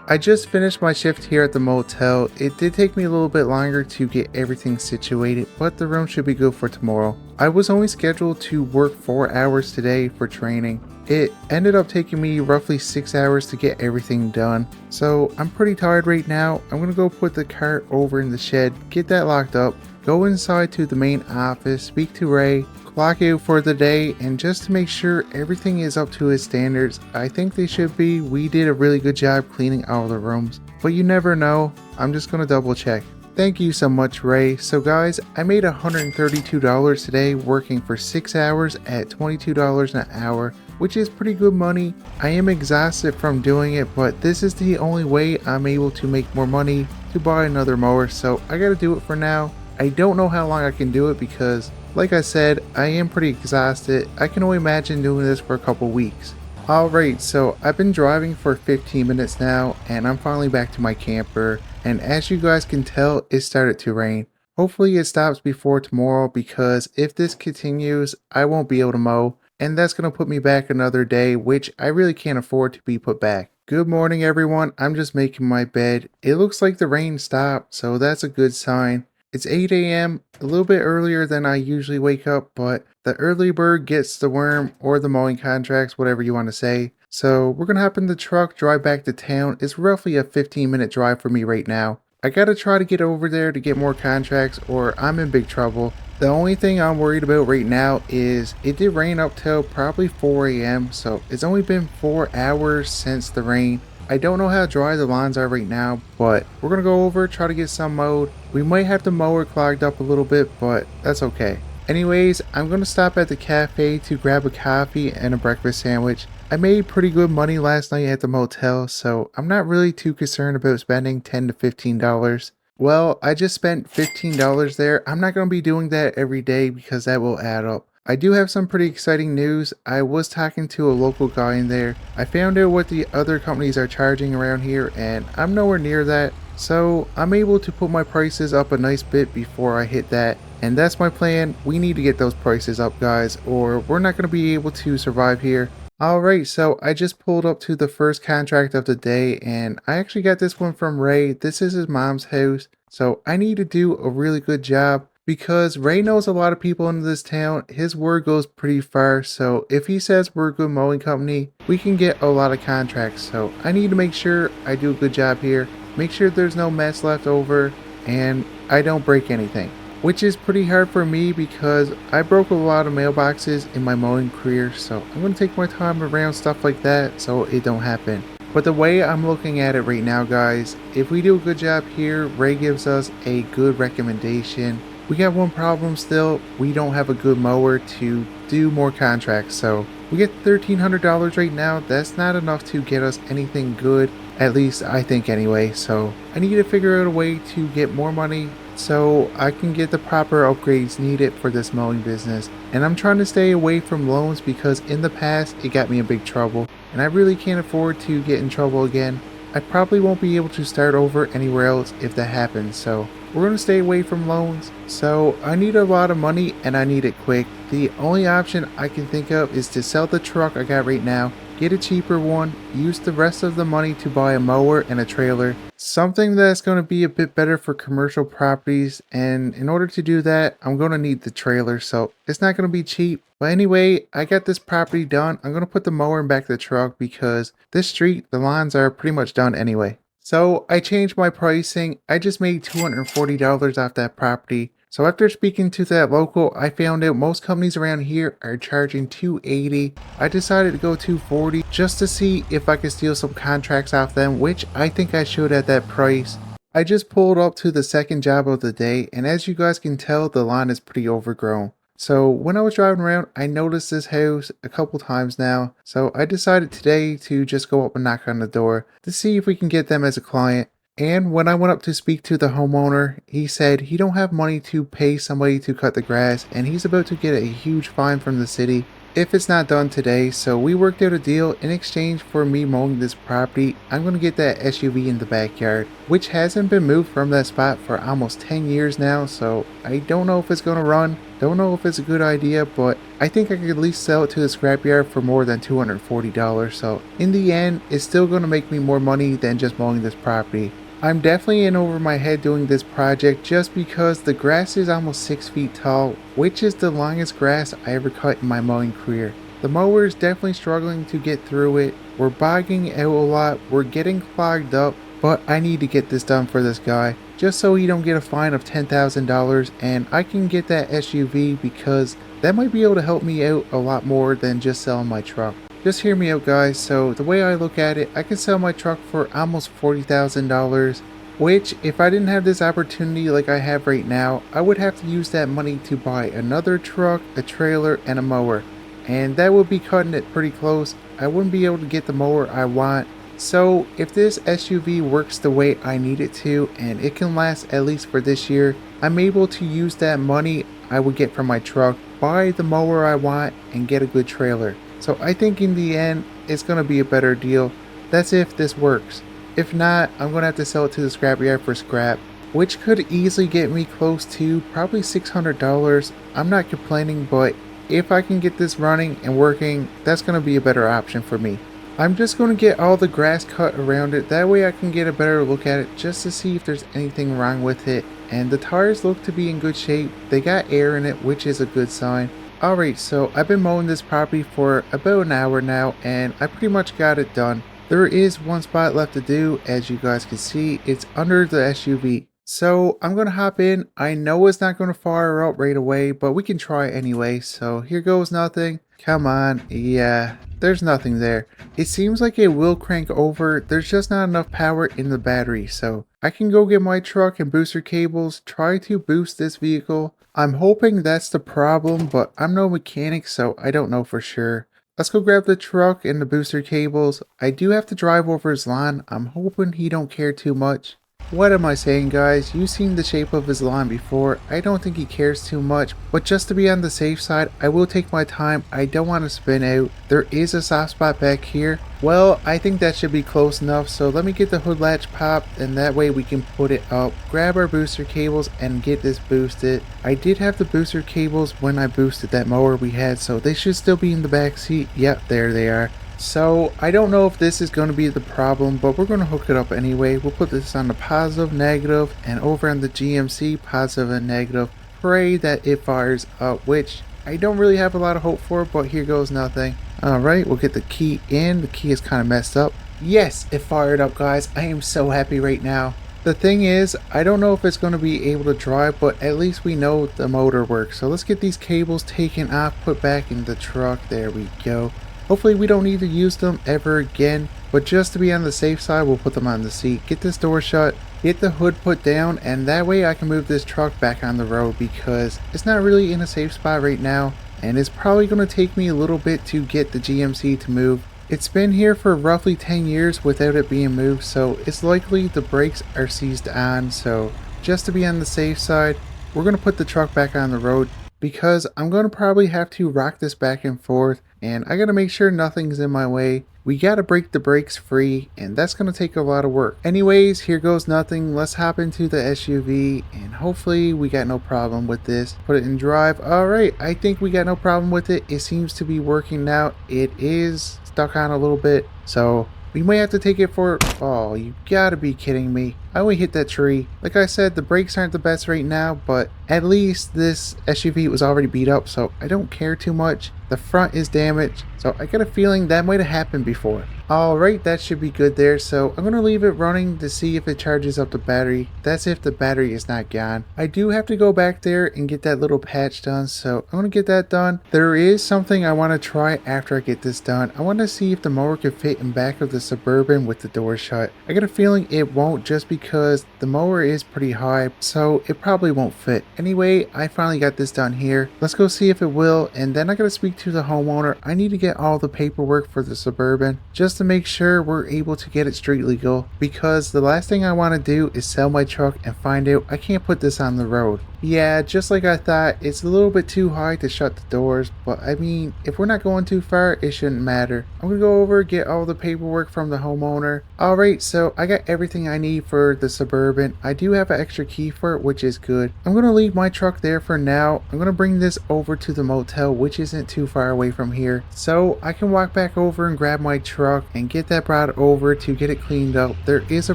I just finished my shift here at the motel. It did take me a little bit longer to get everything situated, but the room should be good for tomorrow. I was only scheduled to work 4 hours today for training. It ended up taking me roughly 6 hours to get everything done. So I'm pretty tired right now. I'm gonna go put the cart over in the shed, get that locked up, go inside to the main office, speak to Ray, clock out for the day, and just to make sure everything is up to his standards. I think they should be. We did a really good job cleaning all the rooms, but you never know. I'm just gonna double check. Thank you so much, Ray. So guys, I made $132 today working for 6 hours at $22 an hour, which is pretty good money. I am exhausted from doing it, but this is the only way I'm able to make more money to buy another mower, so I gotta do it for now. I don't know how long I can do it because, like I said, I am pretty exhausted. I can only imagine doing this for a couple weeks. Alright, so I've been driving for 15 minutes now and I'm finally back to my camper, and as you guys can tell, it started to rain. Hopefully it stops before tomorrow, because if this continues, I won't be able to mow, and that's going to put me back another day, which I really can't afford to be put back. Good morning everyone, I'm just making my bed. It looks like the rain stopped, so that's a good sign. It's 8 a.m., a little bit earlier than I usually wake up, but the early bird gets the worm, or the mowing contracts, whatever you want to say. So we're gonna hop in the truck, drive back to town. It's roughly a 15-minute drive for me right now. I gotta try to get over there to get more contracts or I'm in big trouble. The only thing I'm worried about right now is it did rain up till probably 4 a.m. So it's only been 4 hours since the rain. I don't know how dry the lawns are right now, but we're gonna go over, try to get some mowed. We might have the mower clogged up a little bit, but that's okay. Anyways, I'm gonna stop at the cafe to grab a coffee and a breakfast sandwich. I made pretty good money last night at the motel, so I'm not really too concerned about spending $10 to $15. Well, I just spent $15 there. I'm not gonna be doing that every day because that will add up. I do have some pretty exciting news. I was talking to a local guy in there. I found out what the other companies are charging around here and I'm nowhere near that. So I'm able to put my prices up a nice bit before I hit that. And that's my plan. We need to get those prices up, guys, or we're not going to be able to survive here. Alright, so I just pulled up to the first contract of the day and I actually got this one from Ray. This is his mom's house. So I need to do a really good job, because Ray knows a lot of people in this town. His word goes pretty far, so if he says we're a good mowing company, we can get a lot of contracts. So I need to make sure I do a good job here, make sure there's no mess left over, and I don't break anything. Which is pretty hard for me because I broke a lot of mailboxes in my mowing career, so I'm going to take my time around stuff like that so it don't happen. But the way I'm looking at it right now, guys, if we do a good job here, Ray gives us a good recommendation. We got one problem still. We don't have a good mower to do more contracts, so we get $1,300 right now. That's not enough to get us anything good, at least I think anyway. So I need to figure out a way to get more money so I can get the proper upgrades needed for this mowing business. And I'm trying to stay away from loans because in the past it got me in big trouble and I really can't afford to get in trouble again. I probably won't be able to start over anywhere else if that happens, so we're going to stay away from loans. So I need a lot of money and I need it quick. The only option I can think of is to sell the truck I got right now, get a cheaper one, use the rest of the money to buy a mower and a trailer. Something that's going to be a bit better for commercial properties, and in order to do that, I'm going to need the trailer, so it's not going to be cheap. But anyway, I got this property done. I'm going to put the mower in back of the truck because this street, the lawns are pretty much done anyway. So I changed my pricing. I just made $240 off that property. So after speaking to that local, I found out most companies around here are charging $280. I decided to go $240 just to see if I could steal some contracts off them, which I think I should at that price. I just pulled up to the second job of the day, and as you guys can tell, the lawn is pretty overgrown. So when I was driving around, I noticed this house a couple times now. So I decided today to just go up and knock on the door to see if we can get them as a client. And when I went up to speak to the homeowner, he said he don't have money to pay somebody to cut the grass and he's about to get a huge fine from the city. if it's not done today. So we worked out a deal. In exchange for me mowing this property, I'm going to get that SUV in the backyard, which hasn't been moved from that spot for almost 10 years now. So I don't know if it's going to run. Don't know if it's a good idea, but I think I could at least sell it to the scrapyard for more than $240. So in the end, it's still going to make me more money than just mowing this property. I'm definitely in over my head doing this project just because the grass is almost 6 feet tall, which is the longest grass I ever cut in my mowing career. The mower is definitely struggling to get through it. We're bogging out a lot, we're getting clogged up, but I need to get this done for this guy just so he don't get a fine of $10,000 and I can get that SUV, because that might be able to help me out a lot more than just selling my truck. Just hear me out, guys. So the way I look at it, I can sell my truck for almost $40,000, which if I didn't have this opportunity like I have right now, I would have to use that money to buy another truck, a trailer, and a mower. And that would be cutting it pretty close. I wouldn't be able to get the mower I want. So if this SUV works the way I need it to, and it can last at least for this year, I'm able to use that money I would get from my truck, buy the mower I want, and get a good trailer. So I think in the end, it's going to be a better deal. That's if this works. If not, I'm going to have to sell it to the scrapyard for scrap, which could easily get me close to probably $600. I'm not complaining, but if I can get this running and working, that's going to be a better option for me. I'm just going to get all the grass cut around it. That way I can get a better look at it just to see if there's anything wrong with it. And the tires look to be in good shape. They got air in it, which is a good sign. Alright, so I've been mowing this property for about an hour now, and I pretty much got it done. There is one spot left to do. As you guys can see, it's under the SUV. So I'm going to hop in. I know it's not going to fire up right away, but we can try anyway. So here goes nothing. Come on. Yeah, there's nothing there. It seems like it will crank over. There's just not enough power in the battery. So I can go get my truck and booster cables, try to boost this vehicle. I'm hoping that's the problem, but I'm no mechanic, so I don't know for sure. Let's go grab the truck and the booster cables. I do have to drive over his lawn. I'm hoping he don't care too much. What am I saying, guys? You've seen the shape of his lawn before. I don't think he cares too much, but just to be on the safe side, I will take my time. I don't want to spin out. There is a soft spot back here. Well, I think that should be close enough, so let me get the hood latch popped, and that way we can put it up, grab our booster cables, and get this boosted. I did have the booster cables when I boosted that mower we had, so they should still be in the back seat. Yep, there they are. So I don't know if this is going to be the problem, but we're going to hook it up anyway. We'll put this on the positive, negative, and over on the GMC, positive and negative. Pray that it fires up, which I don't really have a lot of hope for, but here goes nothing. Alright, we'll get the key in. The key is kind of messed up. Yes, it fired up, guys. I am so happy right now. The thing is, I don't know if it's going to be able to drive, but at least we know the motor works. So let's get these cables taken off, put back in the truck. There we go. Hopefully we don't need to use them ever again, but just to be on the safe side, we'll put them on the seat. Get this door shut, get the hood put down, and that way I can move this truck back on the road, because it's not really in a safe spot right now, and it's probably going to take me a little bit to get the GMC to move. It's been here for roughly 10 years without it being moved, so it's likely the brakes are seized on. So just to be on the safe side, we're going to put the truck back on the road, because I'm going to probably have to rock this back and forth, and I got to make sure nothing's in my way. We got to break the brakes free, and that's going to take a lot of work. Anyways, here goes nothing. Let's hop into the SUV, and hopefully we got no problem with this. Put it in drive. Alright, I think we got no problem with it. It seems to be working now. It is stuck on a little bit, so we might have to take it for... Oh, you gotta be kidding me. I only hit that tree. Like I said, the brakes aren't the best right now, but at least this SUV was already beat up, so I don't care too much. The front is damaged, so I got a feeling that might have happened before. Alright, that should be good there, so I'm going to leave it running to see if it charges up the battery. That's if the battery is not gone. I do have to go back there and get that little patch done, so I'm going to get that done. There is something I want to try after I get this done. I want to see if the mower can fit in back of the Suburban with the door shut. I got a feeling it won't, just because the mower is pretty high, so it probably won't fit. Anyway, I finally got this done here. Let's go see if it will, and then I got to speak to the homeowner. I need to get all the paperwork for the Suburban just to make sure we're able to get it street legal, because the last thing I want to do is sell my truck and find out I can't put this on the road. Yeah, just like I thought, it's a little bit too high to shut the doors, but I mean, if we're not going too far, it shouldn't matter. I'm gonna go over, get all the paperwork from the homeowner. Alright, so I got everything I need for the Suburban. I do have an extra key for it, which is good. I'm gonna leave my truck there for now. I'm gonna bring this over to the motel, which isn't too far away from here. So I can walk back over and grab my truck and get that brought over to get it cleaned up. There is a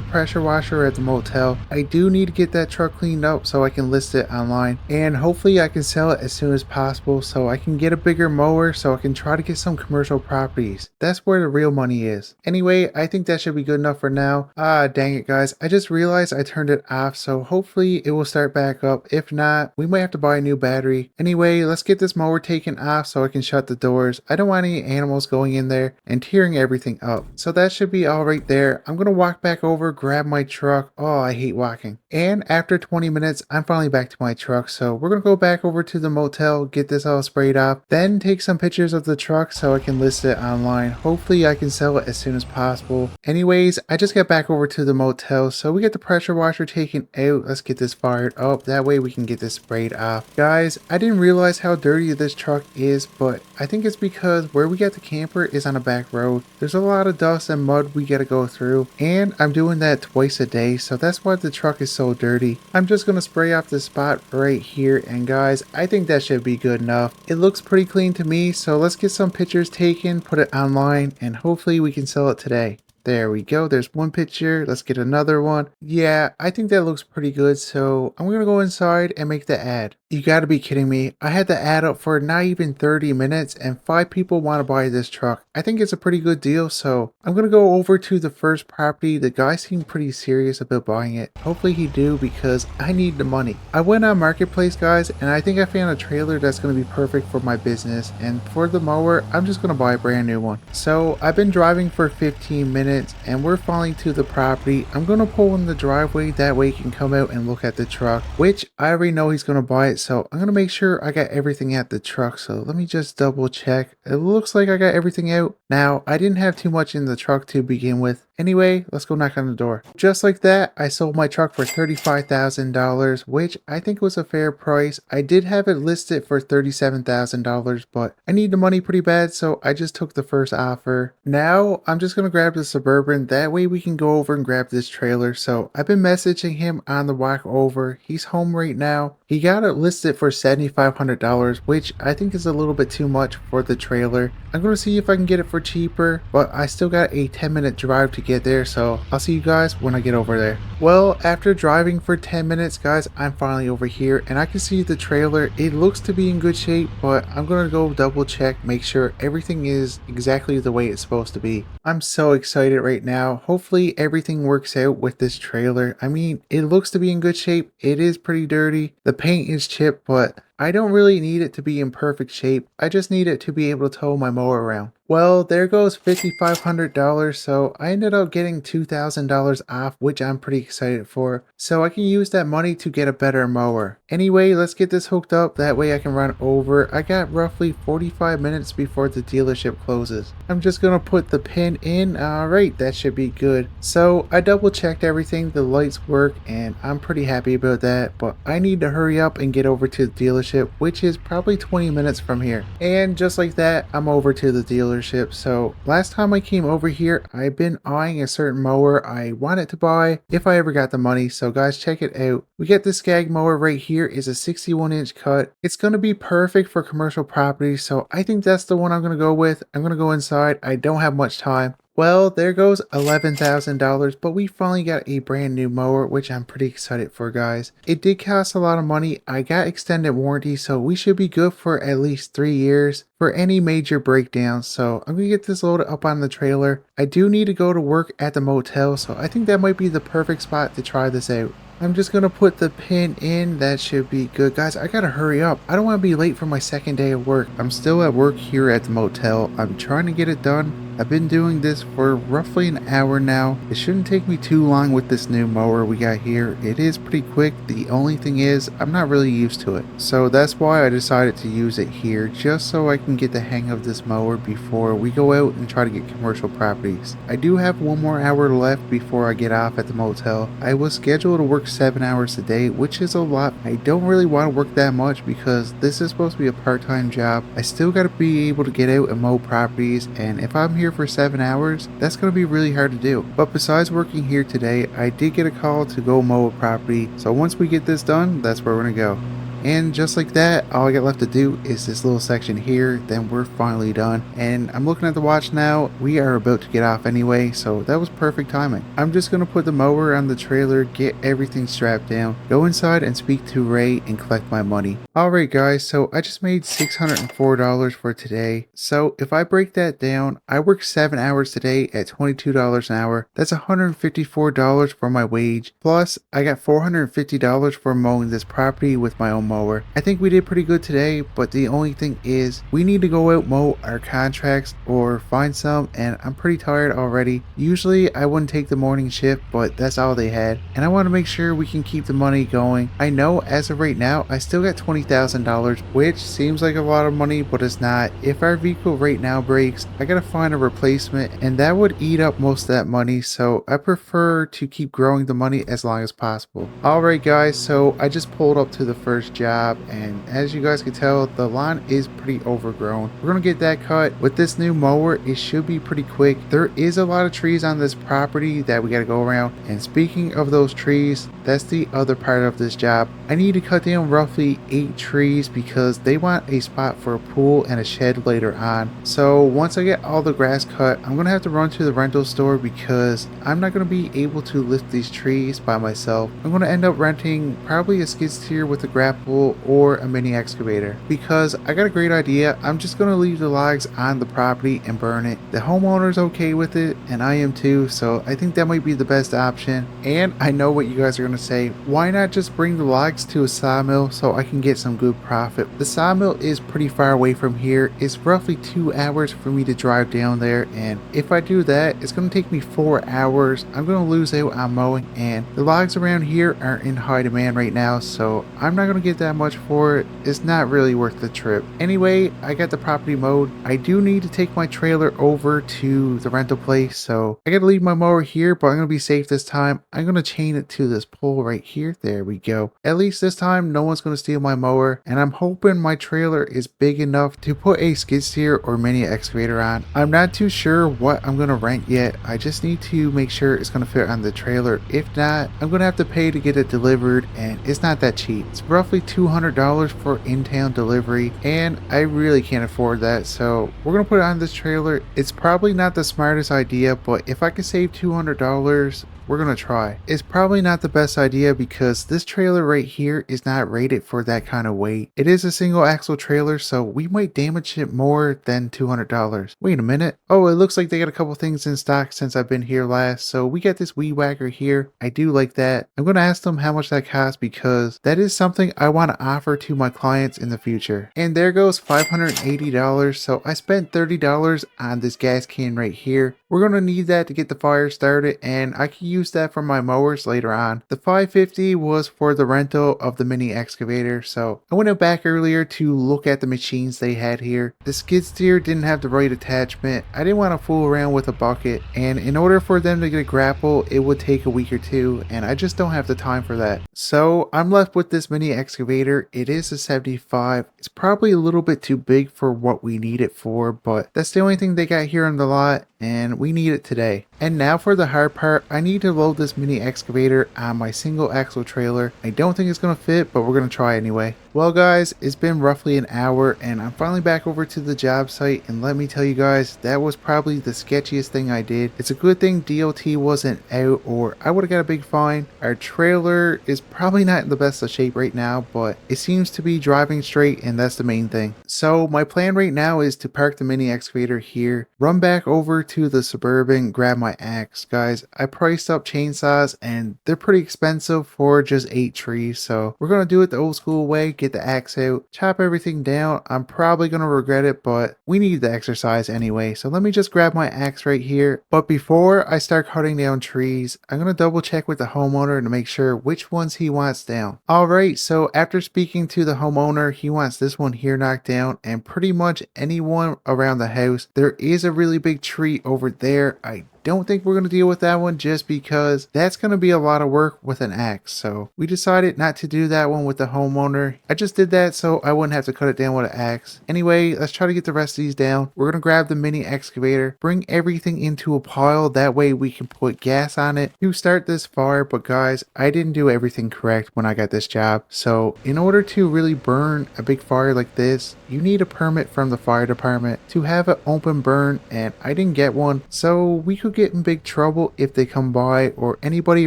pressure washer at the motel. I do need to get that truck cleaned up so I can list it online, and hopefully I can sell it as soon as possible so I can get a bigger mower so I can try to get some commercial properties. That's where the real money is. Anyway, I think that should be good enough for now. Ah, dang it guys, I just realized I turned it off, so hopefully it will start back up. If not, we might have to buy a new battery. Anyway, let's get this mower taken off so I can shut the doors. I don't want any animals going in there and tearing everything up. So that should be all right there. I'm gonna walk back over, grab my truck. Oh, I hate walking. And after 20 minutes, I'm finally back to my truck, so we're gonna go back over to the motel, get this all sprayed off, then take some pictures of the truck so I can list it online. Hopefully I can sell it as soon as possible. Anyways, I just got back over to the motel, so we get the pressure washer taken out. Let's get this fired up, that way we can get this sprayed off. Guys, I didn't realize how dirty this truck is, but I think it's because where we got the camper is on a back road. There's a lot of dust and mud we gotta go through, and I'm doing that twice a day, so that's why the truck is so dirty. I'm just gonna spray off the spot right here, and guys, I think that should be good enough. It looks pretty clean to me, so let's get some pictures taken, put it online, and hopefully we can sell it today. There we go. There's one picture. Let's get another one. Yeah, I think that looks pretty good. So I'm going to go inside and make the ad. You gotta be kidding me. I had the ad up for not even 30 minutes and 5 people want to buy this truck. I think it's a pretty good deal, so I'm going to go over to the first property. The guy seemed pretty serious about buying it. Hopefully he do, because I need the money. I went on Marketplace, guys, and I think I found a trailer that's going to be perfect for my business. And for the mower, I'm just going to buy a brand new one. So I've been driving for 15 minutes and we're finally to the property. I'm going to pull in the driveway, that way he can come out and look at the truck, which I already know he's going to buy it. So I'm going to make sure I got everything at the truck. So let me just double check. It looks like I got everything out. Now, I didn't have too much in the truck to begin with. Anyway, let's go knock on the door. Just like that, I sold my truck for $35,000, which I think was a fair price. I did have it listed for $37,000, but I need the money pretty bad, so I just took the first offer. Now, I'm just going to grab the Suburban. That way we can go over and grab this trailer. So I've been messaging him on the walk over. He's home right now. He got it listed for $7,500, which I think is a little bit too much for the trailer. I'm going to see if I can get it for cheaper, but I still got a 10-minute drive to get there, so I'll see you guys when I get over there. Well, after driving for 10 minutes, guys, I'm finally over here and I can see the trailer. It looks to be in good shape, but I'm going to go double check, make sure everything is exactly the way it's supposed to be. I'm so excited right now. Hopefully everything works out with this trailer. I mean, it looks to be in good shape. It is pretty dirty. The paint is chipped, but I don't really need it to be in perfect shape. I just need it to be able to tow my mower around. Well, there goes $5,500, so I ended up getting $2,000 off, which I'm pretty excited for. So I can use that money to get a better mower. Anyway, let's get this hooked up, that way I can run over. I got roughly 45 minutes before the dealership closes. I'm just gonna put the pin in. Alright, that should be good. So I double checked everything, the lights work, and I'm pretty happy about that, but I need to hurry up and get over to the dealership, which is probably 20 minutes from here. And just like that, I'm over to the dealership. So last time I came over here, I've been eyeing a certain mower I wanted to buy if I ever got the money. So guys, check it out. We get this Skag mower right here. Is a 61-inch cut. It's going to be perfect for commercial property, so I think that's the one I'm going to go with. I'm going to go inside. I don't have much time. Well, there goes $11,000, but we finally got a brand new mower, which I'm pretty excited for, guys. It did cost a lot of money. I got extended warranty, so we should be good for at least 3 years for any major breakdowns. So I'm going to get this loaded up on the trailer. I do need to go to work at the motel, so I think that might be the perfect spot to try this out. I'm just going to put the pin in. That should be good. Guys, I got to hurry up. I don't want to be late for my second day of work. I'm still at work here at the motel. I'm trying to get it done I've been doing this for roughly an hour now. It shouldn't take me too long with this new mower we got here. It is pretty quick. The only thing is I'm not really used to it. So that's why I decided to use it here, just so I can get the hang of this mower before we go out and try to get commercial properties. I do have one more hour left before I get off at the motel. I was scheduled to work 7 hours a day, which is a lot. I don't really want to work that much because this is supposed to be a part-time job. I still got to be able to get out and mow properties, and if I'm here for 7 hours, that's going to be really hard to do. But besides working here today, I did get a call to go mow a property, so once we get this done, that's where we're going to go. And just like that, all I got left to do is this little section here, then we're finally done. And I'm looking at the watch now, we are about to get off anyway, so that was perfect timing. I'm just going to put the mower on the trailer, get everything strapped down, go inside and speak to Ray and collect my money. Alright guys, so I just made $604 for today. So if I break that down, I worked 7 hours today at $22 an hour. That's $154 for my wage. Plus, I got $450 for mowing this property with my own mower. I think we did pretty good today, but the only thing is we need to go out mow our contracts or find some, and I'm pretty tired already. Usually I wouldn't take the morning shift, but that's all they had, and I want to make sure we can keep the money going. I know as of right now I still got $20,000, which seems like a lot of money, but it's not. If our vehicle right now breaks, I gotta find a replacement, and that would eat up most of that money, so I prefer to keep growing the money as long as possible. Alright guys, so I just pulled up to the first job, and as you guys can tell, the lawn is pretty overgrown. We're gonna get that cut. With this new mower, it should be pretty quick. There is a lot of trees on this property that we gotta go around, and speaking of those trees, that's the other part of this job. I need to cut down roughly 8 trees because they want a spot for a pool and a shed later on. So once I get all the grass cut, I'm gonna have to run to the rental store because I'm not gonna be able to lift these trees by myself. I'm gonna end up renting probably a skid steer with a grapple or a mini excavator, because I got a great idea. I'm just going to leave the logs on the property and burn it. The homeowner's okay with it, and I am too, so I think that might be the best option. And I know what you guys are going to say, why not just bring the logs to a sawmill so I can get some good profit? The sawmill is pretty far away from here. It's roughly 2 hours for me to drive down there, and if I do that, it's going to take me 4 hours. I'm going to lose out on mowing, and the logs around here are in high demand right now, so I'm not going to get that much for it. It's not really worth the trip. Anyway, I got the property mowed. I do need to take my trailer over to the rental place, so I gotta leave my mower here, but I'm gonna be safe this time. I'm gonna chain it to this pole right here. There we go. At least this time no one's gonna steal my mower, and I'm hoping my trailer is big enough to put a skid steer or mini excavator on. I'm not too sure what I'm gonna rent yet. I just need to make sure it's gonna fit on the trailer. If not, I'm gonna have to pay to get it delivered, and it's not that cheap. It's roughly $200 for in-town delivery, and I really can't afford that, so we're gonna put it on this trailer. It's probably not the smartest idea, but if I could save $200, we're gonna try. It's probably not the best idea because this trailer right here is not rated for that kind of weight. It is a single axle trailer, so we might damage it more than $200. Wait a minute. Oh, it looks like they got a couple things in stock since I've been here last. So we got this weed whacker here. I do like that. I'm gonna ask them how much that costs because that is something I want to offer to my clients in the future. And there goes $580. So I spent $30 on this gas can right here. We're gonna need that to get the fire started, and I can use that for my mowers later on. The $550 was for the rental of the mini excavator, so I went back earlier to look at the machines they had here. The skid steer didn't have the right attachment. I didn't want to fool around with a bucket, and in order for them to get a grapple, it would take a week or two, and I just don't have the time for that. So I'm left with this mini excavator. It is a 75. It's probably a little bit too big for what we need it for, but that's the only thing they got here on the lot, and we need it today. And now for the hard part, I need to load this mini excavator on my single axle trailer. I don't think it's gonna fit, but we're gonna try anyway. Well guys, it's been roughly an hour and I'm finally back over to the job site, and let me tell you guys, that was probably the sketchiest thing I did. It's a good thing DOT wasn't out or I would have got a big fine. Our trailer is probably not in the best of shape right now, but it seems to be driving straight, and that's the main thing. So my plan right now is to park the mini excavator here, run back over to the Suburban, grab my axe. Guys, I priced up chainsaws and they're pretty expensive for just 8 trees, so we're gonna do it the old school way, get the axe out, chop everything down. I'm probably going to regret it, but we need the exercise anyway. So let me just grab my axe right here. But before I start cutting down trees, I'm going to double check with the homeowner to make sure which ones he wants down. Alright, so after speaking to the homeowner, he wants this one here knocked down and pretty much anyone around the house. There is a really big tree over there. I don't think we're going to deal with that one just because that's going to be a lot of work with an axe. So we decided not to do that one with the homeowner. I just did that so I wouldn't have to cut it down with an axe. Anyway, let's try to get the rest of these down. We're going to grab the mini excavator, bring everything into a pile. That way we can put gas on it to start this fire. But guys, I didn't do everything correct when I got this job. So in order to really burn a big fire like this, you need a permit from the fire department to have an open burn, and I didn't get one. So we could get in big trouble if they come by or anybody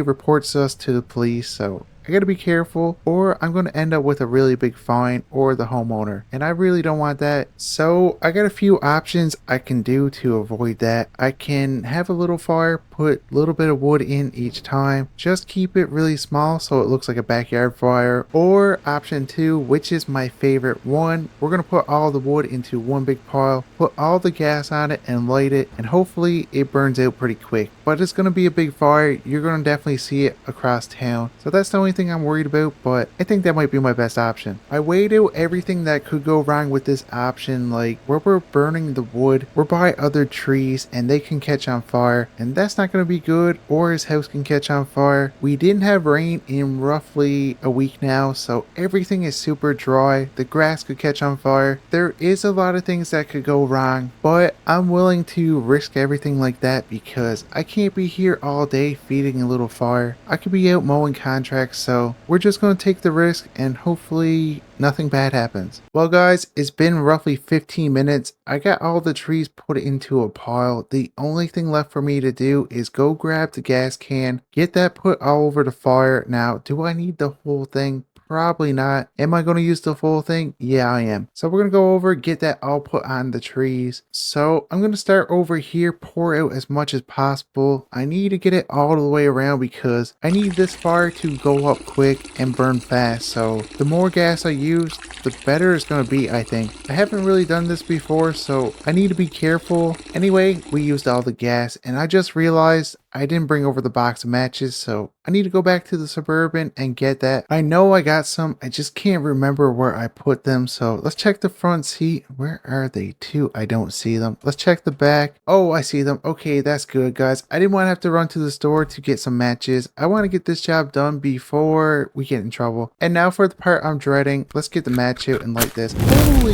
reports us to the police. So I gotta be careful or I'm gonna end up with a really big fine or the homeowner, and I really don't want that. So I got a few options I can do to avoid that. I can have a little fire, put a little bit of wood in each time, just keep it really small so it looks like a backyard fire. Or option 2, which is my favorite one, we're gonna put all the wood into one big pile, put all the gas on it and light it, and hopefully it burns out pretty quick. But it's gonna be a big fire, you're gonna definitely see it across town. So that's the only thing I'm worried about, but I think that might be my best option. I weighed out everything that could go wrong with this option, like where we're burning the wood, we're by other trees and they can catch on fire, and that's not going to be good, or his house can catch on fire. We didn't have rain in roughly a week now, so everything is super dry. The grass could catch on fire. There is a lot of things that could go wrong, but I'm willing to risk everything like that because I can't be here all day feeding a little fire. I could be out mowing contracts, so we're just going to take the risk and hopefully nothing bad happens. Well guys, it's been roughly 15 minutes. I got all the trees put into a pile. The only thing left for me to do is go grab the gas can, get that put all over the fire. Now, do I need the whole thing? Probably not. Am I going to use the full thing? Yeah, I am. So we're going to go over, get that all put on the trees. So I'm going to start over here, pour out as much as possible. I need to get it all the way around because I need this fire to go up quick and burn fast. So the more gas I use, the better it's going to be, I think. I haven't really done this before, so I need to be careful. Anyway, we used all the gas and I just realized I didn't bring over the box of matches, so I need to go back to the Suburban and get that. I know I got some, I just can't remember where I put them. So let's check the front seat. Where are they too? I don't see them. Let's check the back. Oh, I see them. Okay, that's good, guys. I didn't want to have to run to the store to get some matches. I want to get this job done before we get in trouble. And now for the part I'm dreading. Let's get the match out and light this. Holy...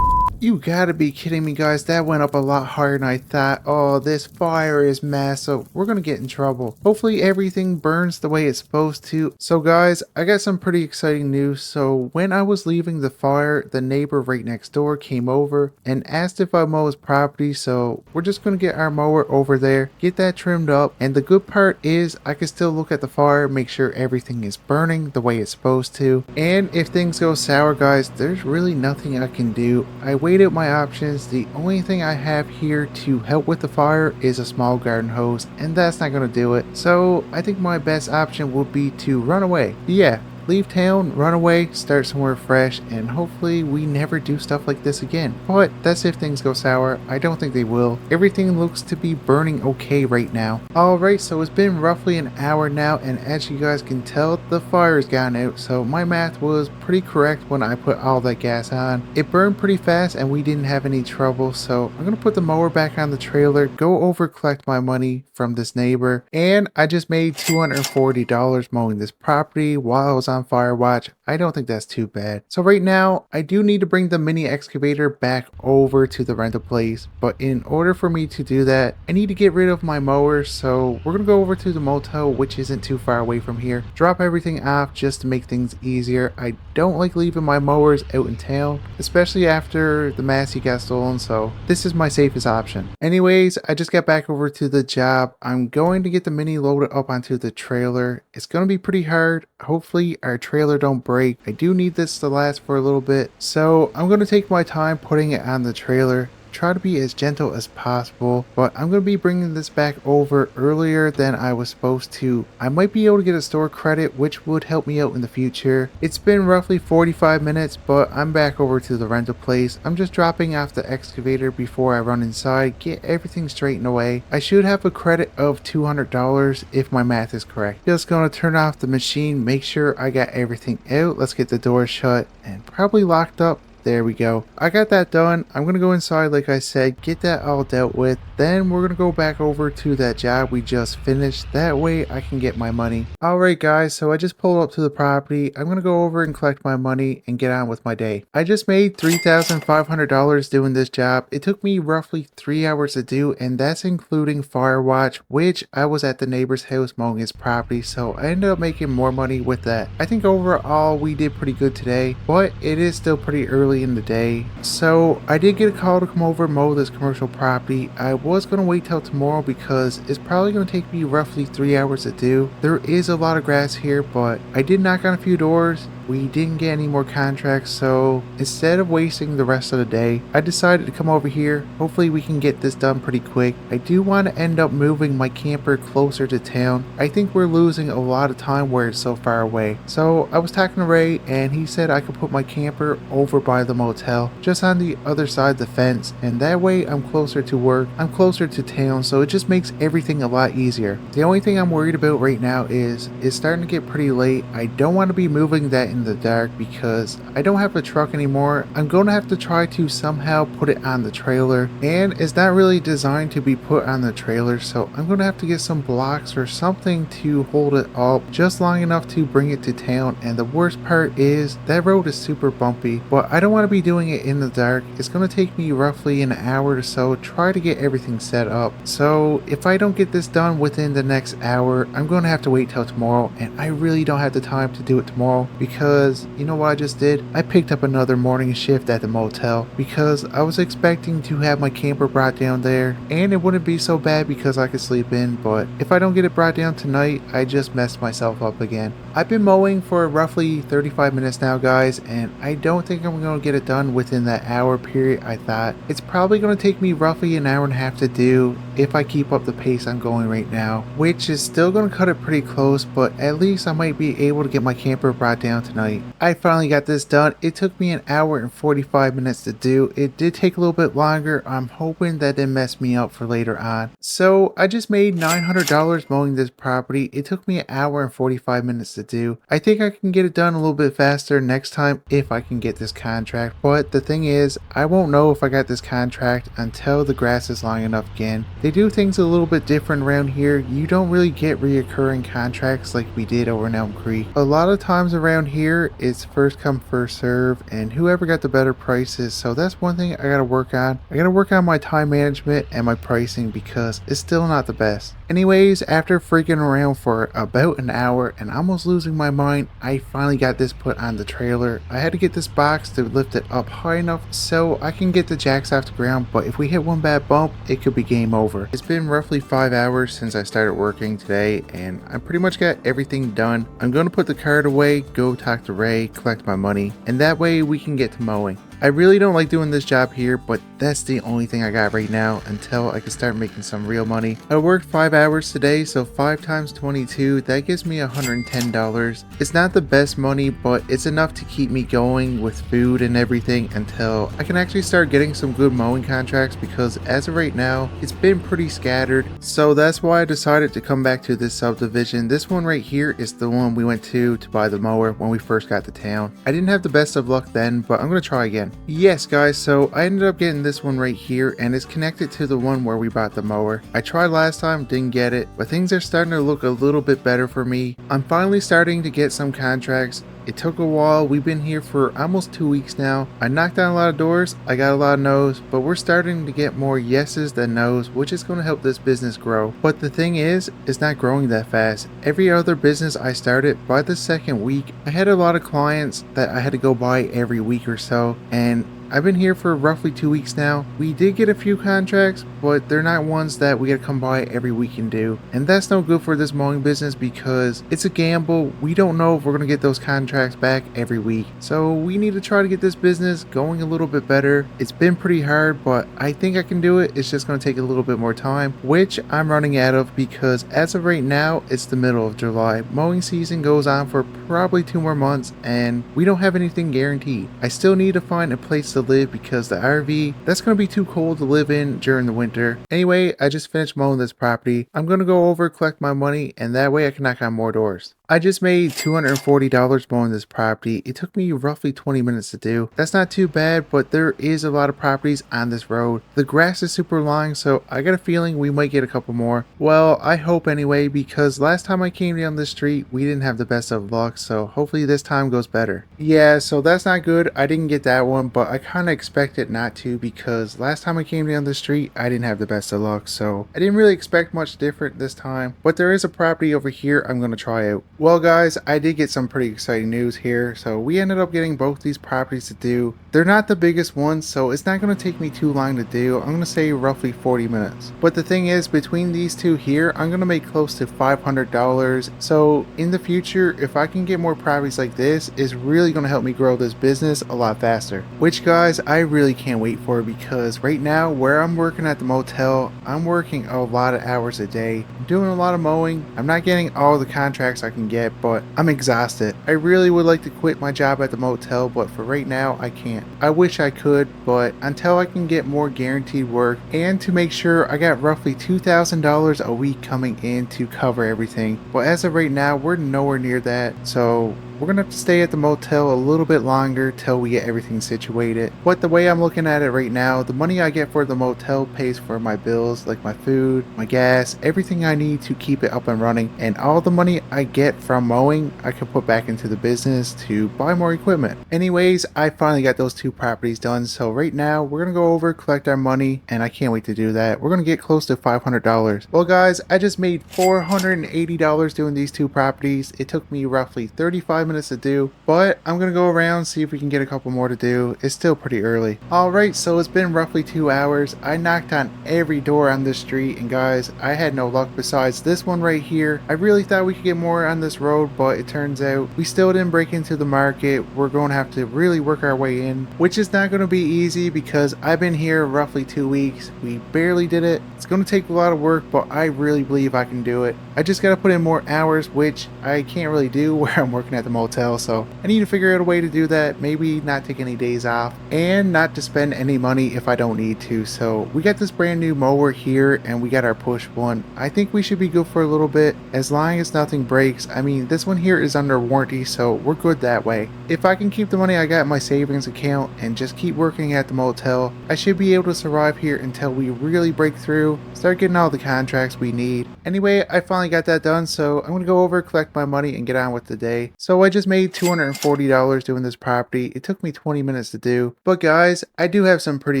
You gotta be kidding me, guys. That went up a lot higher than I thought. Oh, this fire is massive. We're gonna get in trouble. Hopefully everything burns the way it's supposed to. So guys, I got some pretty exciting news. So when I was leaving the fire, the neighbor right next door came over and asked if I mow his property. So we're just gonna get our mower over there, get that trimmed up. And the good part is I can still look at the fire, make sure everything is burning the way it's supposed to. And if things go sour, guys, there's really nothing I can do. I weighed out my options. The only thing I have here to help with the fire is a small garden hose, and that's not going to do it. So I think my best option would be to run away. Yeah, leave town, run away, start somewhere fresh, and hopefully we never do stuff like this again. But that's if things go sour. I don't think they will. Everything looks to be burning okay right now. Alright, so it's been roughly an hour now, and as you guys can tell, the fire's gone out. So my math was pretty correct when I put all that gas on. It burned pretty fast and we didn't have any trouble. So I'm gonna put the mower back on the trailer, go over collect my money from this neighbor, and I just made $240 mowing this property while I was on fire watch. I don't think that's too bad. So right now I do need to bring the mini excavator back over to the rental place, but in order for me to do that I need to get rid of my mower. So we're gonna go over to the motel, which isn't too far away from here, drop everything off just to make things easier. I don't like leaving my mowers out in town, especially after the Massey got stolen, so this is my safest option. Anyways, I just got back over to the job. I'm going to get the mini loaded up onto the trailer. It's gonna be pretty hard. Hopefully our trailer don't break. I do need this to last for a little bit, so I'm going to take my time putting it on the trailer. try to be as gentle as possible, but I'm going to be bringing this back over earlier than I was supposed to. I might be able to get a store credit, which would help me out in the future. It's been roughly 45 minutes, but I'm back over to the rental place. I'm just dropping off the excavator before I run inside, get everything straightened away. I should have a credit of $200 if my math is correct. Just going to turn off the machine, make sure I got everything out. Let's get the door shut and probably locked up. There we go. I got that done. I'm going to go inside, like I said, get that all dealt with. Then we're going to go back over to that job we just finished. That way I can get my money. Alright guys, so I just pulled up to the property. I'm going to go over and collect my money and get on with my day. I just made $3,500 doing this job. It took me roughly 3 hours to do, and that's including fire watch, which I was at the neighbor's house mowing his property, so I ended up making more money with that. I think overall we did pretty good today, but it is still pretty early in the day. So I did get a call to come over and mow this commercial property. I was going to wait till tomorrow because it's probably going to take me roughly 3 hours to do. There is a lot of grass here, but I did knock on a few doors. We didn't get any more contracts, so instead of wasting the rest of the day, I decided to come over here. Hopefully we can get this done pretty quick. I do want to end up moving my camper closer to town. I think we're losing a lot of time where it's so far away. So I was talking to Ray, and he said I could put my camper over by the motel, just on the other side of the fence, and that way I'm closer to work, I'm closer to town, so it just makes everything a lot easier. The only thing I'm worried about right now is it's starting to get pretty late. I don't want to be moving that in the dark because I don't have a truck anymore. I'm going to have to try to somehow put it on the trailer, and it's not really designed to be put on the trailer, so I'm going to have to get some blocks or something to hold it up just long enough to bring it to town. And the worst part is that road is super bumpy, but I don't want to be doing it in the dark. It's going to take me roughly an hour or so try to get everything set up. So if I don't get this done within the next hour, I'm going to have to wait till tomorrow, and I really don't have the time to do it tomorrow because you know what I just did? I picked up another morning shift at the motel because I was expecting to have my camper brought down there, and it wouldn't be so bad because I could sleep in, but if I don't get it brought down tonight, I just messed myself up again. I've been mowing for roughly 35 minutes now, guys, and I don't think I'm going to get it done within that hour period I thought. It's probably going to take me roughly an hour and a half to do if I keep up the pace I'm going right now, which is still going to cut it pretty close, but at least I might be able to get my camper brought down tonight. I finally got this done. It took me an hour and 45 minutes to do. It did take a little bit longer. I'm hoping that didn't mess me up for later on. So I just made $900 mowing this property. It took me an hour and 45 minutes to do. I think I can get it done a little bit faster next time if I can get this contract, but the thing is I won't know if I got this contract until the grass is long enough again. They do things a little bit different around here. You don't really get reoccurring contracts like we did over in Elm Creek. A lot of times around here it's first come first serve and whoever got the better prices, so that's one thing I gotta work on. I gotta work on my time management and my pricing because it's still not the best. Anyways, after freaking around for about an hour and almost losing my mind, I finally got this put on the trailer. I had to get this box to lift it up high enough so I can get the jacks off the ground, but if we hit one bad bump, it could be game over. It's been roughly 5 hours since I started working today, and I pretty much got everything done. I'm going to put the cart away, go talk to Ray, collect my money, and that way we can get to mowing. I really don't like doing this job here, but that's the only thing I got right now until I can start making some real money. I worked 5 hours today, so 5 times 22, that gives me $110. It's not the best money, but it's enough to keep me going with food and everything until I can actually start getting some good mowing contracts, because as of right now, it's been pretty scattered. So that's why I decided to come back to this subdivision. This one right here is the one we went to buy the mower when we first got to town. I didn't have the best of luck then, but I'm going to try again. Yes guys, so I ended up getting this one right here, and it's connected to the one where we bought the mower. I tried last time, didn't get it, but things are starting to look a little bit better for me. I'm finally starting to get some contracts. It took a while. We've been here for almost 2 weeks now. I knocked on a lot of doors, I got a lot of no's, but we're starting to get more yeses than no's, which is going to help this business grow. But the thing is, it's not growing that fast. Every other business I started, by the second week, I had a lot of clients that I had to go by every week or so, and I've been here for roughly 2 weeks now. We did get a few contracts, but they're not ones that we gotta come by every week and do. And that's no good for this mowing business because it's a gamble. We don't know if we're gonna get those contracts back every week. So we need to try to get this business going a little bit better. It's been pretty hard, but I think I can do it. It's just gonna take a little bit more time, which I'm running out of because as of right now, it's the middle of July. Mowing season goes on for probably 2 more months and we don't have anything guaranteed. I still need to find a place to live because the RV, that's going to be too cold to live in during the winter. Anyway, I just finished mowing this property. I'm going to go over, collect my money, and that way I can knock on more doors. I just made $240 mowing this property. It took me roughly 20 minutes to do. That's not too bad, but there is a lot of properties on this road. The grass is super long, so I got a feeling we might get a couple more. Well, I hope anyway, because last time I came down this street, we didn't have the best of luck, so hopefully this time goes better. Yeah, so that's not good. I didn't get that one, but I kind of expected not to because last time I came down the street, I didn't have the best of luck, so I didn't really expect much different this time. But there is a property over here I'm going to try out. Well guys, I did get some pretty exciting news here. So we ended up getting both these properties to do. They're not the biggest ones, so it's not going to take me too long to do. I'm going to say roughly 40 minutes. But the thing is, between these two here, I'm going to make close to $500. So in the future, if I can get more properties like this, it's really going to help me grow this business a lot faster. Which guys, I really can't wait for because right now where I'm working at the motel, I'm working a lot of hours a day. I'm doing a lot of mowing. I'm not getting all the contracts I can get, but I'm exhausted. I really would like to quit my job at the motel, but for right now I can't. I wish I could, but until I can get more guaranteed work and to make sure I got roughly $2,000 a week coming in to cover everything. But as of right now, we're nowhere near that, so we're gonna have to stay at the motel a little bit longer till we get everything situated. But the way I'm looking at it right now, the money I get for the motel pays for my bills, like my food, my gas, everything I need to keep it up and running. And all the money I get from mowing, I can put back into the business to buy more equipment. Anyways, I finally got those two properties done. So right now, we're gonna go over, collect our money, and I can't wait to do that. We're gonna get close to $500. Well guys, I just made $480 doing these two properties. It took me roughly 35 minutes to do, but I'm gonna go around see if we can get a couple more to do. It's still pretty early. Alright, so it's been roughly 2 hours. I knocked on every door on this street, and guys, I had no luck besides this one right here. I really thought we could get more on this road, but it turns out we still didn't break into the market. We're going to have to really work our way in, which is not going to be easy because I've been here roughly 2 weeks. We barely did it. It's going to take a lot of work, but I really believe I can do it. I just got to put in more hours, which I can't really do where I'm working at the motel, so I need to figure out a way to do that. Maybe not take any days off and not to spend any money if I don't need to. So we got this brand new mower here and we got our push one. I think we should be good for a little bit as long as nothing breaks. I mean, this one here is under warranty, so we're good that way. If I can keep the money I got in my savings account and just keep working at the motel, I should be able to survive here until we really break through, start getting all the contracts we need. Anyway, I finally got that done, so I'm gonna go over, collect my money, and get on with the day. So I just made $240 doing this property. It took me 20 minutes to do. But guys, I do have some pretty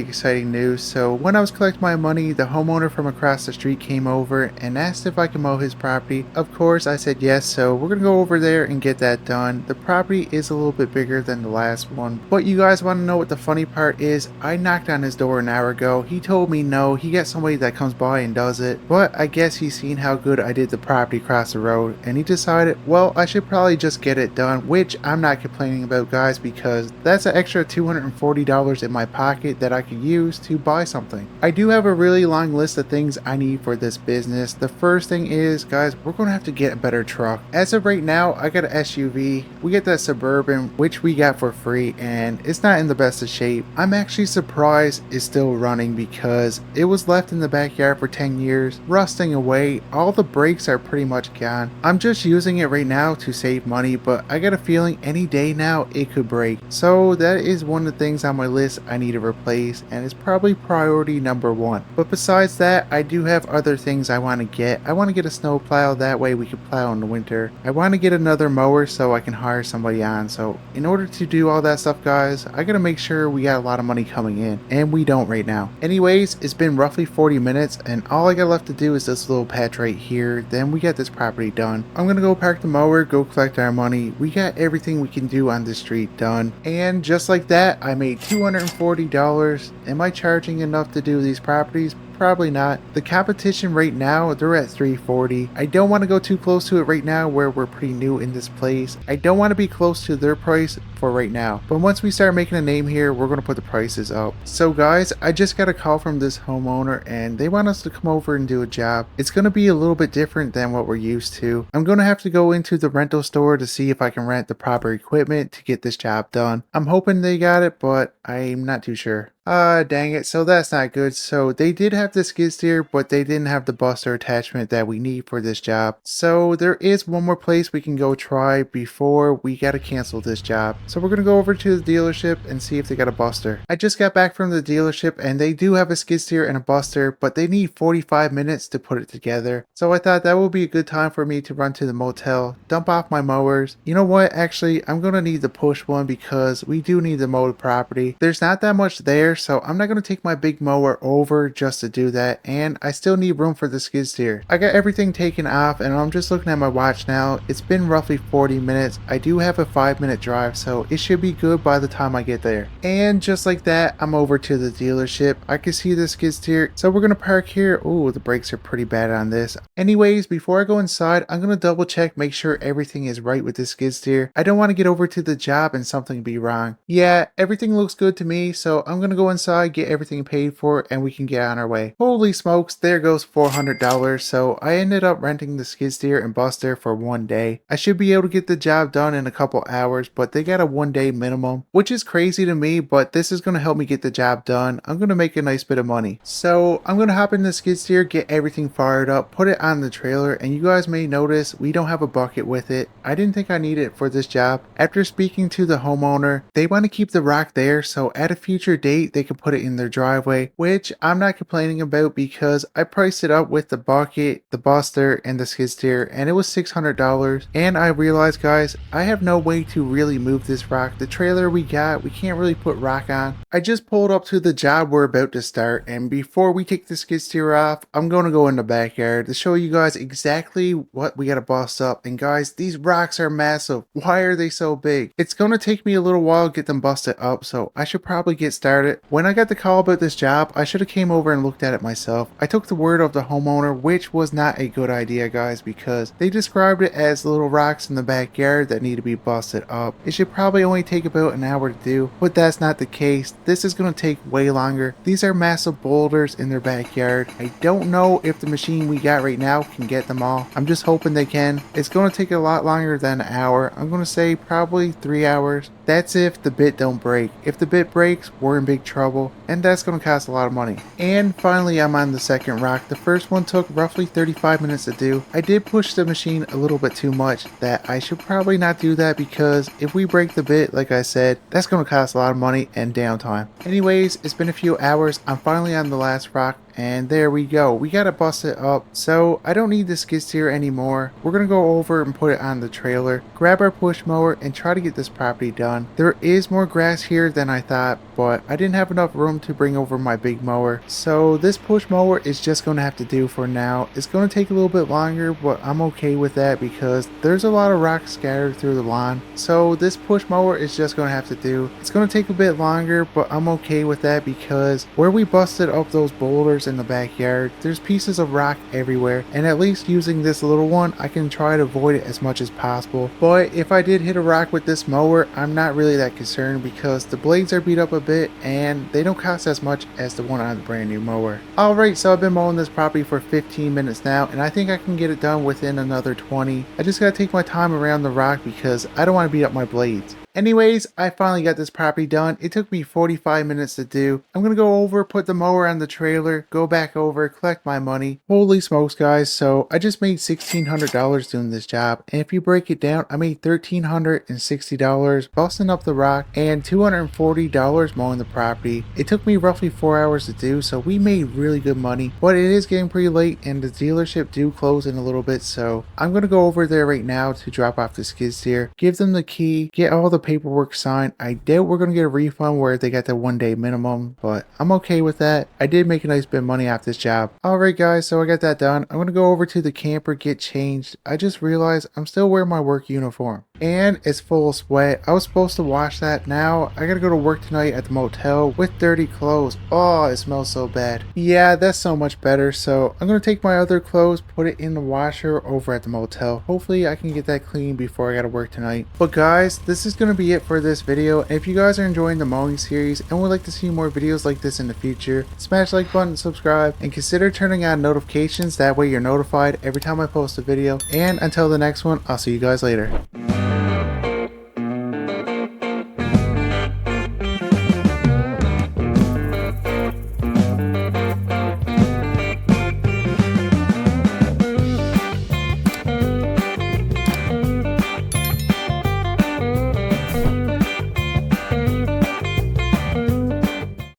exciting news. So when I was collecting my money, the homeowner from across the street came over and asked if I could mow his property. Of course, I said yes, so we're gonna go over there and get that done. The property is a little bit bigger than the last one. But you guys want to know what the funny part is? I knocked on his door an hour ago. He told me no, he got somebody that comes by and does it. But I guess he's seen how good I did the property across the road and he decided, well, I should probably just get it done, which I'm not complaining about, guys, because that's an extra $240 in my pocket that I could use to buy something. I do have a really long list of things I need for this business. The first thing is, guys, we're going to have to get a better truck. As of right now, I got an SUV. We get that Suburban, which we got for free, and it's not in the best of shape. I'm actually surprised it's still running because it was left in the backyard for 10 years, rusting away. All the brakes are pretty much gone. I'm just using it right now to save money, but I got a feeling any day now it could break. So that is one of the things on my list I need to replace, and it's probably priority number one. But besides that, I do have other things I want to get. I want to get a snow plow, that way we can plow in the winter. I want to get another mower so I can hire somebody on. So in order to do all that stuff, guys, I gotta make sure we got a lot of money coming in, and we don't right now. Anyways, it's been roughly 40 minutes and all I got left to do is this little patch right here. Then we get this property done. I'm gonna go park the mower, go collect our money, finally, we got everything we can do on the street done. And just like that, I made $240. Am I charging enough to do these properties? Probably not. The competition right now, they're at 340. I don't want to go too close to it right now where we're pretty new in this place. I don't want to be close to their price for right now. But once we start making a name here, we're going to put the prices up. So guys, I just got a call from this homeowner and they want us to come over and do a job. It's going to be a little bit different than what we're used to. I'm going to have to go into the rental store to see if I can rent the proper equipment to get this job done. I'm hoping they got it, but I'm not too sure. Dang it, so that's not good. So they did have the skid steer, but they didn't have the buster attachment that we need for this job. So there is one more place we can go try before we gotta cancel this job. So we're gonna go over to the dealership and see if they got a buster. I just got back from the dealership and they do have a skid steer and a buster, but they need 45 minutes to put it together. So I thought that would be a good time for me to run to the motel, dump off my mowers. You know what, actually, I'm gonna need the push one because we do need to mow the property. There's not that much there, so I'm not going to take my big mower over just to do that, and I still need room for the skid steer. I got everything taken off and I'm just looking at my watch now. It's been roughly 40 minutes. I do have a 5-minute drive, so it should be good by the time I get there. And just like that, I'm over to the dealership. I can see the skid steer, so we're going to park here. Oh, the brakes are pretty bad on this. Anyways, before I go inside, I'm going to double check, make sure everything is right with the skid steer. I don't want to get over to the job and something be wrong. Yeah, everything looks good to me, so I'm going to go inside, get everything paid for, and we can get on our way. Holy smokes, there goes $400. So I ended up renting the skid steer and buster for 1 day. I should be able to get the job done in a couple hours, but they got a 1-day minimum, which is crazy to me, but this is going to help me get the job done. I'm going to make a nice bit of money. So I'm going to hop in the skid steer, get everything fired up, put it on the trailer, and you guys may notice we don't have a bucket with it. I didn't think I needed it for this job. After speaking to the homeowner, they want to keep the rock there, so at a future date they can put it in their driveway, which I'm not complaining about because I priced it up with the bucket, the buster, and the skid steer, and it was $600. And I realized, guys, I have no way to really move this rock. The trailer we got, we can't really put rock on. I just pulled up to the job we're about to start, and before we take the skid steer off, I'm going to go in the backyard to show you guys exactly what we got to bust up. And guys, these rocks are massive. Why are they so big? It's going to take me a little while to get them busted up, so I should probably get started. When I got the call about this job, I should have came over and looked at it myself. I took the word of the homeowner, which was not a good idea, guys, because they described it as little rocks in the backyard that need to be busted up. It should probably only take about an hour to do, but that's not the case. This is going to take way longer. These are massive boulders in their backyard. I don't know if the machine we got right now can get them all. I'm just hoping they can. It's going to take a lot longer than an hour. I'm going to say probably 3 hours. That's if the bit don't break. If the bit breaks, we're in big trouble, and that's going to cost a lot of money. And finally, I'm on the second rock. The first one took roughly 35 minutes to do. I did push the machine a little bit too much. That I should probably not do that, because if we break the bit, like I said, that's going to cost a lot of money and downtime. Anyways, it's been a few hours. I'm finally on the last rock, and there we go. We gotta bust it up. So I don't need the skid steer anymore. We're gonna go over and put it on the trailer, grab our push mower, and try to get this property done. There is more grass here than I thought, but I didn't have enough room to bring over my big mower. So this push mower is just gonna have to do for now. It's gonna take a little bit longer, but I'm okay with that because there's a lot of rocks scattered through the lawn. So this push mower is just gonna have to do. It's gonna take a bit longer, but I'm okay with that because where we busted up those boulders in the backyard, there's pieces of rock everywhere, and at least using this little one, I can try to avoid it as much as possible. But if I did hit a rock with this mower, I'm not really that concerned because the blades are beat up a bit and they don't cost as much as the one on the brand new mower. Alright, so I've been mowing this property for 15 minutes now, and I think I can get it done within another 20. I just gotta take my time around the rock because I don't want to beat up my blades. Anyways, I finally got this property done. It took me 45 minutes to do. I'm gonna go over, put the mower on the trailer, go back over, collect my money. Holy smokes, guys. So I just made $1,600 doing this job. And if you break it down, I made $1,360 busting up the rock and $240 mowing the property. It took me roughly 4 hours to do, so we made really good money. But it is getting pretty late and the dealership do close in a little bit, so I'm gonna go over there right now to drop off the skid steer, give them the key, get all the paperwork signed. I doubt we're going to get a refund where they got the 1 day minimum, but I'm okay with that. I did make a nice bit of money off this job. Alright guys, so I got that done. I'm going to go over to the camper, get changed. I just realized I'm still wearing my work uniform. and it's full of sweat. I was supposed to wash that. Now I gotta go to work tonight at the motel with dirty clothes. Oh, it smells so bad. Yeah, that's so much better. So I'm gonna take my other clothes, put it in the washer over at the motel. Hopefully I can get that clean before I gotta work tonight. But guys, this is gonna be it for this video. And if you guys are enjoying the mowing series and would like to see more videos like this in the future, smash the like button, subscribe, and consider turning on notifications. That way you're notified every time I post a video. And until the next one, I'll see you guys later.